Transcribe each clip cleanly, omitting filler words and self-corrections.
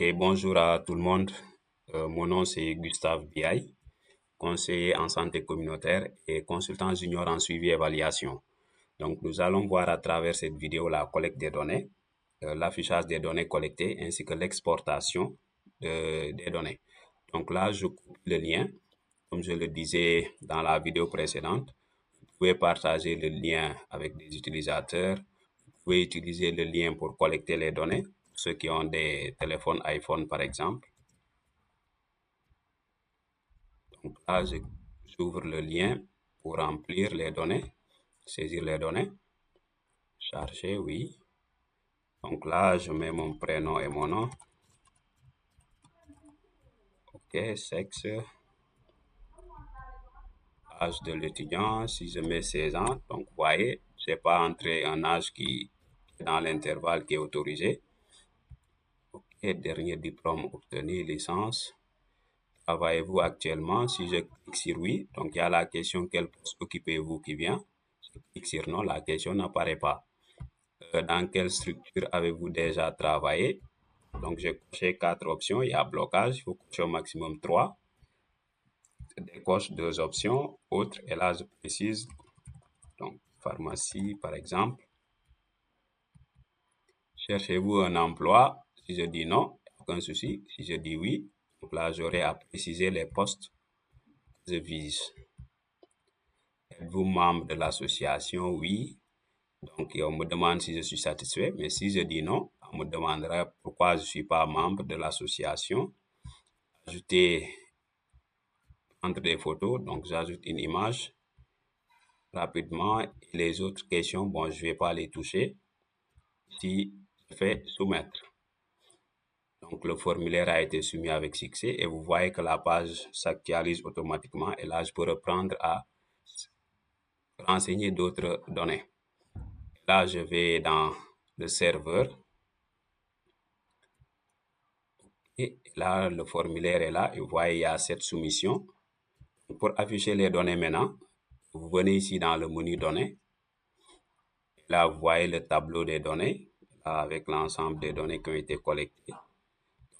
Et bonjour à tout le monde. Mon nom c'est Gustave Biaye, conseiller en santé communautaire et consultant junior en suivi et évaluation. Donc nous allons voir à travers cette vidéo la collecte des données, l'affichage des données collectées ainsi que l'exportation des données. Donc là, je coupe le lien. Comme je le disais dans la vidéo précédente, vous pouvez partager le lien avec des utilisateurs. Vous pouvez utiliser le lien pour collecter les données, pour ceux qui ont des téléphones iPhone par exemple. Donc là, j'ouvre le lien pour remplir les données, saisir les données, charger, oui. Donc là, je mets mon prénom et mon nom. OK, sexe, âge de l'étudiant, si je mets 16 ans, donc vous voyez, je n'ai pas entré un âge qui est dans l'intervalle qui est autorisé. OK, dernier diplôme obtenu, licence. Travaillez-vous actuellement? Si je clique sur oui, donc il y a la question quel poste occupez-vous qui vient. Si je clique sur non, la question n'apparaît pas. Dans quelle structure avez-vous déjà travaillé? Donc j'ai coché 4 options, il y a blocage, il faut cocher au maximum 3. Je décoche 2 options, autres, et là je précise, donc pharmacie par exemple. Cherchez-vous un emploi? Si je dis non, aucun souci. Si je dis oui, donc là j'aurai à préciser les postes que je vise. Êtes-vous membre de l'association? Oui. Donc, on me demande si je suis satisfait, mais si je dis non, on me demandera pourquoi je ne suis pas membre de l'association. Ajouter entre des photos, donc j'ajoute une image rapidement. Et les autres questions, bon, je ne vais pas les toucher. Si je fais soumettre. Donc, le formulaire a été soumis avec succès et vous voyez que la page s'actualise automatiquement et là, je peux reprendre à renseigner d'autres données. Là, je vais dans le serveur. Et là, le formulaire est là. Et vous voyez, il y a cette soumission. Pour afficher les données maintenant, vous venez ici dans le menu données. Là, vous voyez le tableau des données avec l'ensemble des données qui ont été collectées.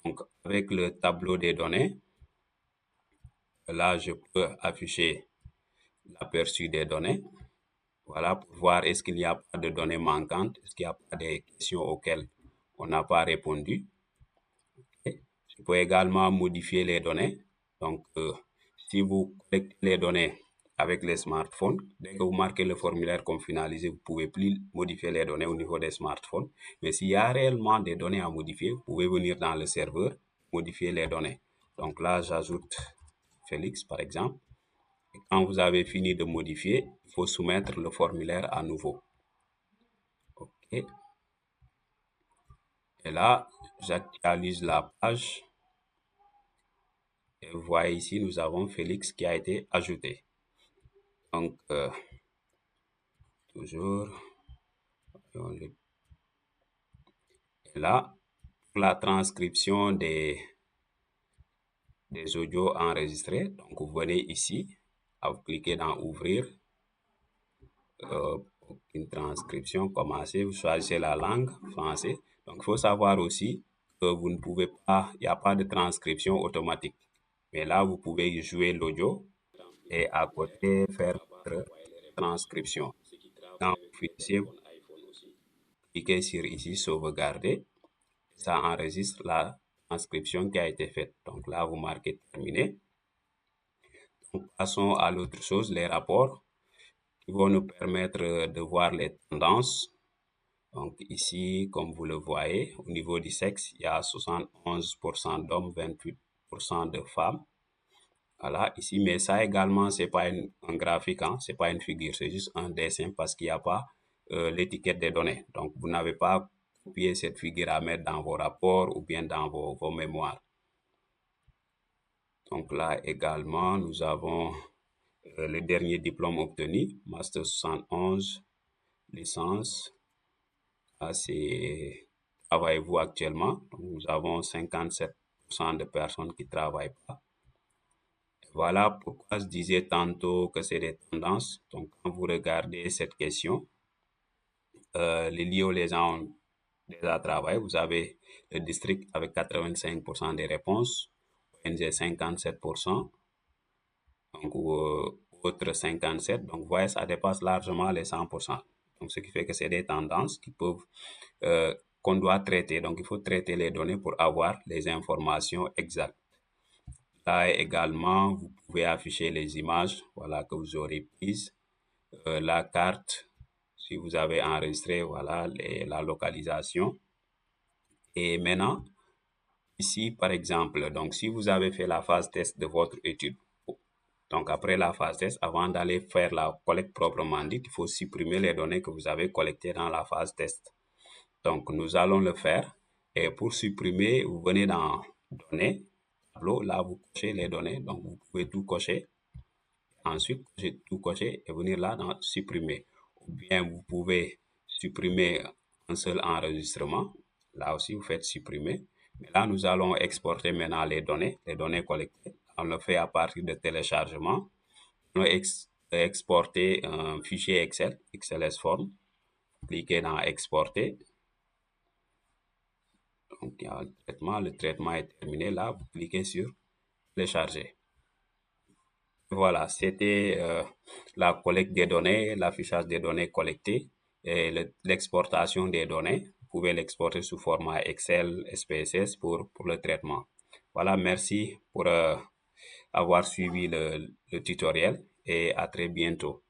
Donc, avec le tableau des données, là, je peux afficher l'aperçu des données. Voilà, pour voir est-ce qu'il n'y a pas de données manquantes, est-ce qu'il n'y a pas des questions auxquelles on n'a pas répondu. Et je peux également modifier les données. Donc, si vous collectez les données avec les smartphones, dès que vous marquez le formulaire comme finalisé, vous ne pouvez plus modifier les données au niveau des smartphones. Mais s'il y a réellement des données à modifier, vous pouvez venir dans le serveur, modifier les données. Donc là, j'ajoute Félix, par exemple. Et quand vous avez fini de modifier, il faut soumettre le formulaire à nouveau. OK. Et là, j'actualise la page. Et vous voyez ici, nous avons Félix qui a été ajouté. Donc, toujours, et là, pour la transcription des audios enregistrés, donc vous venez ici, vous cliquez dans Ouvrir, une transcription, commencer, vous choisissez la langue, français. Donc, il faut savoir aussi que vous ne pouvez pas, il n'y a pas de transcription automatique. Mais là, vous pouvez jouer l'audio et à côté faire votre transcription. Quand vous finissez, vous cliquez sur ici, sauvegarder. Ça enregistre la transcription qui a été faite. Donc là, vous marquez terminé. Donc, passons à l'autre chose, les rapports qui vont nous permettre de voir les tendances. Donc ici, comme vous le voyez, au niveau du sexe, il y a 71% d'hommes, 28% de femmes. Voilà, ici, mais ça également, c'est pas un graphique, hein, c'est pas une figure, c'est juste un dessin parce qu'il n'y a pas l'étiquette des données. Donc, vous n'avez pas copié cette figure à mettre dans vos rapports ou bien dans vos mémoires. Donc là également, nous avons le dernier diplôme obtenu, Master 71, licence. Là, c'est travaillez-vous actuellement? Donc, nous avons 57% de personnes qui ne travaillent pas. Voilà pourquoi je disais tantôt que c'est des tendances. Donc, quand vous regardez cette question, les lios, les gens ont déjà travaillé. Vous avez le district avec 85% des réponses, ONG 57%, donc autres 57%. Donc, vous voyez, ça dépasse largement les 100%. Donc, ce qui fait que c'est des tendances qui peuvent, qu'on doit traiter. Donc, il faut traiter les données pour avoir les informations exactes. Là également, vous pouvez afficher les images, voilà, que vous aurez prises, la carte, si vous avez enregistré, voilà, la localisation. Et maintenant, ici, par exemple, donc si vous avez fait la phase test de votre étude, donc après la phase test, avant d'aller faire la collecte proprement dite, il faut supprimer les données que vous avez collectées dans la phase test. Donc nous allons le faire. Et pour supprimer, vous venez dans données, tableau, là vous cochez les données, donc vous pouvez tout cocher. Ensuite, j'ai tout coché et venir là dans supprimer. Ou bien vous pouvez supprimer un seul enregistrement. Là aussi, vous faites supprimer. Mais là, nous allons exporter maintenant les données collectées. On le fait à partir de téléchargement. On va exporter un fichier Excel, XLS form. Cliquez dans exporter. Donc, il y a le traitement est terminé. Là, vous cliquez sur télécharger. Voilà, c'était la collecte des données, l'affichage des données collectées et l'exportation des données. Vous pouvez l'exporter sous format Excel, SPSS pour le traitement. Voilà, merci pour avoir suivi le tutoriel et à très bientôt.